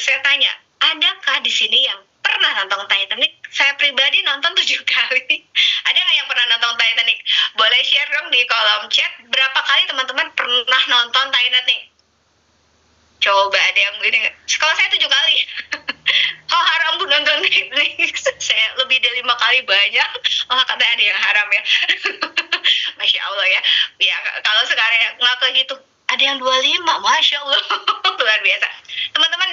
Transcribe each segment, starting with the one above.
saya tanya, adakah di sini yang pernah nonton Titanic? Saya pribadi nonton 7 kali. Ada nggak yang pernah nonton Titanic? Boleh share dong di kolom chat, berapa kali teman-teman pernah nonton Titanic? Coba ada yang gini. Kalau saya 7 kali. Oh, haram bu nonton Titanic. Saya lebih dari 5 kali banyak. Oh, katanya ada yang haram ya. Masya Allah ya. Ya, kalau sekarang nggak kehitung, ada yang 25, Masya Allah. Luar biasa. Teman-teman,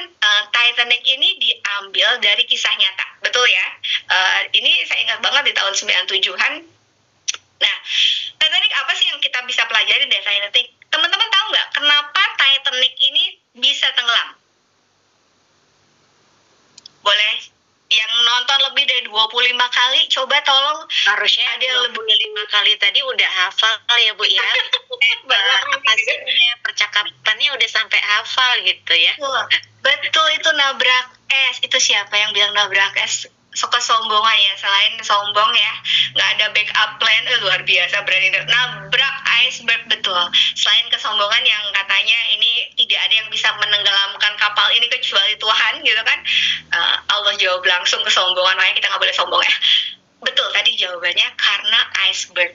Titanic ini diambil dari kisah nyata. Betul ya? Ini saya ingat banget di tahun 97-an. Nah, Titanic apa sih yang kita bisa pelajari dari Titanic? Teman-teman tahu nggak kenapa Titanic ini bisa tenggelam? Boleh yang nonton lebih dari 25 kali, coba tolong. Harusnya ada 25 kali tadi udah hafal ya Bu ya. Hasilnya percakapannya udah sampai hafal gitu ya. Betul, itu nabrak es. Itu siapa yang bilang nabrak es? Kesombongan ya, selain sombong ya, nggak ada backup plan. Luar biasa berani nabrak iceberg. Betul, selain kesombongan yang katanya ini tidak ada yang bisa menenggelamkan kapal ini kecuali Tuhan gitu kan. Allah jawab langsung kesombongan, makanya kita nggak boleh sombong ya. Betul, tadi jawabannya karena iceberg.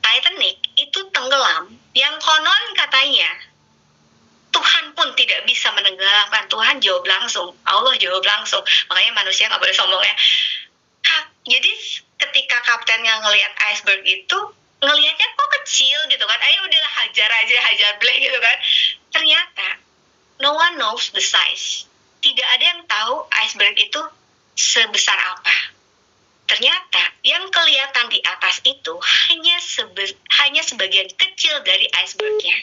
Titanic itu tenggelam yang konon katanya Tuhan pun tidak bisa menenggelamkan. Tuhan jawab langsung, Allah jawab langsung. Makanya manusia nggak boleh sombong ya. Jadi ketika kaptennya ngelihat iceberg itu, ngelihatnya kok kecil gitu kan. Ayo udahlah hajar aja, hajar bleh gitu kan. Ternyata no one knows the size. Tidak ada yang tahu iceberg itu sebesar apa. Ternyata yang kelihatan di atas itu hanya sebagian kecil dari icebergnya,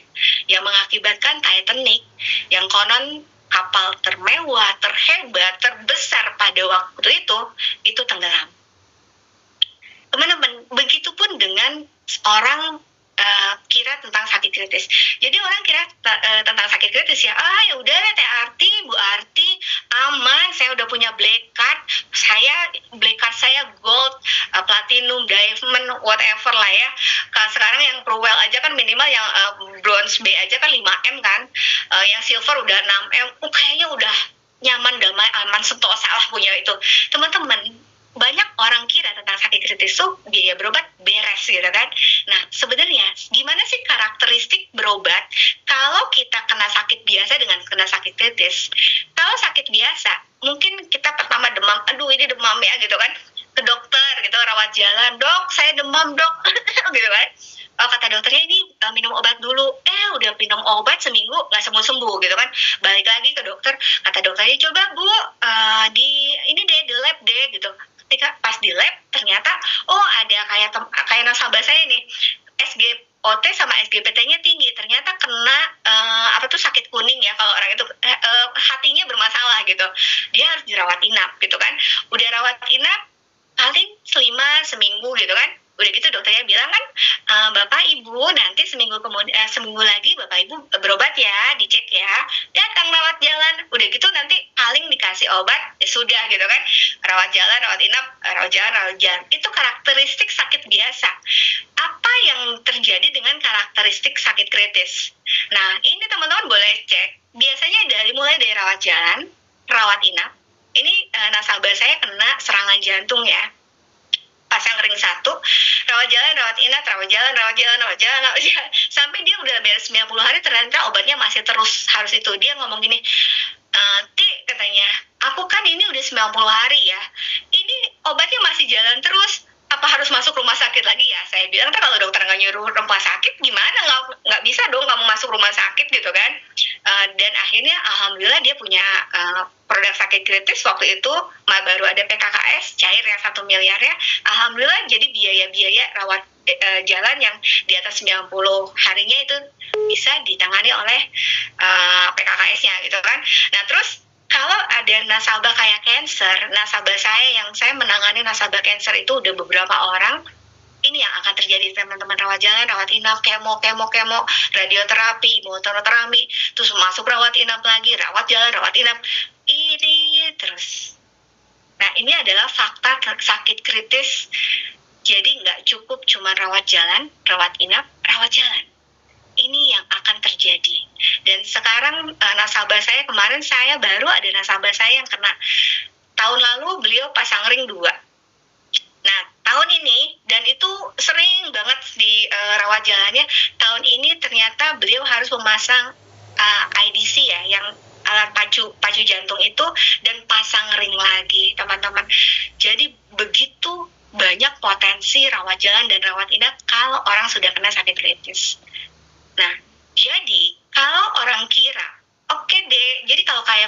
yang mengakibatkan Titanic yang konon kapal termewah, terhebat, terbesar pada waktu itu tenggelam. Teman-teman, begitupun dengan orang kira tentang sakit kritis. Jadi orang kira tentang sakit kritis ya, ya udah Teh Arti, Bu Arti, aman, saya udah punya black card, black card saya gold, platinum, diamond, whatever lah ya. Sekarang yang Prowell aja kan minimal yang bronze B aja kan 5M kan, yang silver udah 6M, kayaknya udah nyaman, damai, aman, sentosa lah punya itu. Teman-teman, banyak orang kira tentang sakit kritis tuh biaya berobat beres gitu kan. Nah, sebenarnya gimana sih karakteristik berobat kalau kita kena sakit biasa dengan kena sakit kritis? Kalau sakit biasa, mungkin kita pertama demam, aduh ini demam ya gitu kan, ke dokter gitu, rawat jalan, dok saya demam dok, gitu kan. Kata dokternya ini minum obat dulu, udah minum obat seminggu nggak sembuh gitu kan, balik lagi ke dokter, kata dokternya coba Bu di lab deh gitu. Ketika pas di lab ternyata ada kayak nasabah saya nih, SGOT sama SGPT-nya tinggi, ternyata kena sakit kuning ya kalau orang itu hatinya bermasalah gitu, dia harus dirawat inap gitu kan. Udah rawat inap paling 5 seminggu gitu kan. Udah gitu dokternya bilang kan, Bapak Ibu nanti seminggu lagi Bapak Ibu berobat ya, dicek ya, datang rawat jalan. Udah gitu nanti paling dikasih obat, ya sudah gitu kan. Rawat jalan, rawat inap, rawat jalan. Itu karakteristik sakit biasa. Apa yang terjadi dengan karakteristik sakit kritis? Nah, ini teman-teman boleh cek. Biasanya mulai dari rawat jalan, rawat inap. Ini nasabah saya kena serangan jantung ya. Pasang ring 1, rawat jalan, rawat inap, rawat jalan, sampai dia udah beres 90 hari, ternyata obatnya masih terus harus itu. Dia ngomong gini, Ti katanya, aku kan ini udah 90 hari ya, ini obatnya masih jalan terus, apa harus masuk rumah sakit lagi ya? Saya bilang, kalau dokter nggak nyuruh rumah sakit gimana, nggak bisa dong kamu masuk rumah sakit gitu kan. Dan akhirnya alhamdulillah dia punya produk sakit kritis waktu itu, baru ada PKKS cair yang 1 miliar ya. Alhamdulillah, jadi biaya-biaya rawat jalan yang di atas 90 harinya itu bisa ditangani oleh PKKS-nya gitu kan. Nah terus kalau ada nasabah kayak cancer, nasabah saya menangani nasabah cancer itu udah beberapa orang. Ini yang akan terjadi teman-teman, rawat jalan, rawat inap, kemo, radioterapi, imunoterapi, terus masuk rawat inap lagi, rawat jalan, rawat inap, ini terus. Nah ini adalah fakta sakit kritis. Jadi nggak cukup cuma rawat jalan, rawat inap, rawat jalan. ini yang akan terjadi. Dan sekarang nasabah saya kemarin, saya baru ada nasabah saya yang kena. Tahun lalu beliau pasang ring 2. Nah, tahun ini, dan itu sering banget di rawat jalannya, tahun ini ternyata beliau harus memasang IDC ya, yang alat pacu jantung itu, dan pasang ring lagi, teman-teman. Jadi begitu banyak potensi rawat jalan dan rawat inap kalau orang sudah kena sakit kritis. Nah, jadi kalau orang kira, oke deh, jadi kalau kayak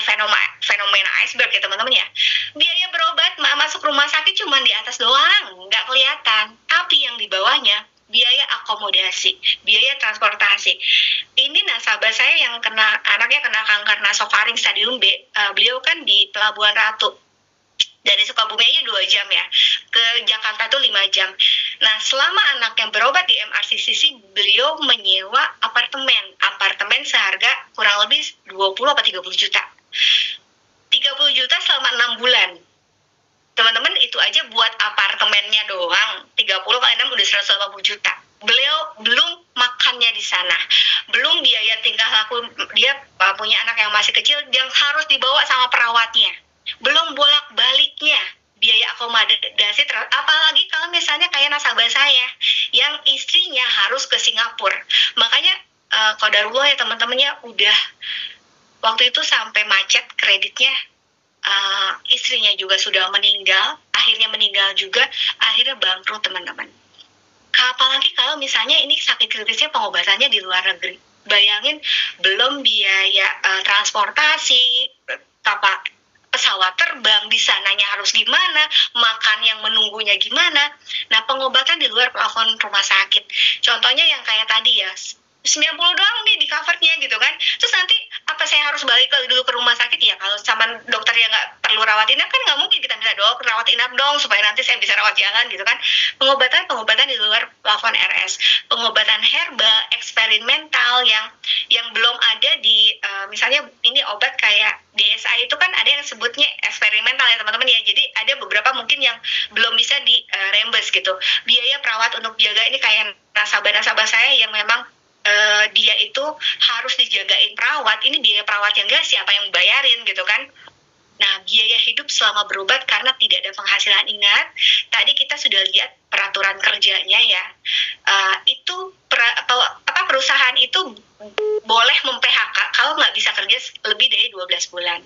fenomena iceberg ya teman-teman ya, biaya berobat masuk rumah sakit cuma di atas doang, nggak kelihatan. Tapi yang di bawahnya, biaya akomodasi, biaya transportasi. Ini nasabah saya yang anaknya kena kanker nasofaring stadium B, beliau kan di Pelabuhan Ratu. Dari Sukabumi aja 2 jam ya, ke Jakarta tuh 5 jam. Nah, selama anaknya berobat di MRCCC, beliau menyewa apartemen seharga kurang lebih 20 atau 30 juta. 30 juta selama 6 bulan. Teman-teman, itu aja buat apartemennya doang, 30 kali 6 udah 180 juta. Beliau belum makannya di sana, belum biaya tingkah laku, dia punya anak yang masih kecil yang harus dibawa sama perawatnya, belum bolak-baliknya biaya akomodasi, apalagi kalau misalnya kayak nasabah saya yang istrinya harus ke Singapura. Makanya qadarullah ya teman-temannya, udah waktu itu sampai macet kreditnya, istrinya juga sudah meninggal, akhirnya meninggal juga, akhirnya bangkrut teman-teman. Apalagi kalau misalnya ini sakit kritisnya pengobatannya di luar negeri. Bayangin, belum biaya transportasi, pesawat terbang, di sananya harus gimana, makan yang menunggunya gimana. Nah, pengobatan di luar plafon rumah sakit. Contohnya yang kayak tadi ya, 90 doang nih di covernya gitu kan. Terus nanti apa saya harus balik dulu ke rumah sakit ya? Kalau sama dokter yang nggak perlu rawat inap kan nggak mungkin kita bisa rawat inap dong supaya nanti saya bisa rawat jalan gitu kan. Pengobatan di luar plafon RS, pengobatan herbal, eksperimental yang belum ada di misalnya ini obat kayak DSA itu kan ada yang sebutnya eksperimental ya teman-teman ya. Jadi ada beberapa mungkin yang belum bisa di reimburse gitu. Biaya perawat untuk jaga ini kayak nasabah-nasabah saya yang memang dia itu harus dijagain perawat, ini biaya perawatnya enggak, siapa yang bayarin gitu kan. Nah, biaya hidup selama berobat karena tidak ada penghasilan. Ingat, tadi kita sudah lihat peraturan kerjanya ya, itu perusahaan itu boleh mem-PHK kalau nggak bisa kerja lebih dari 12 bulan.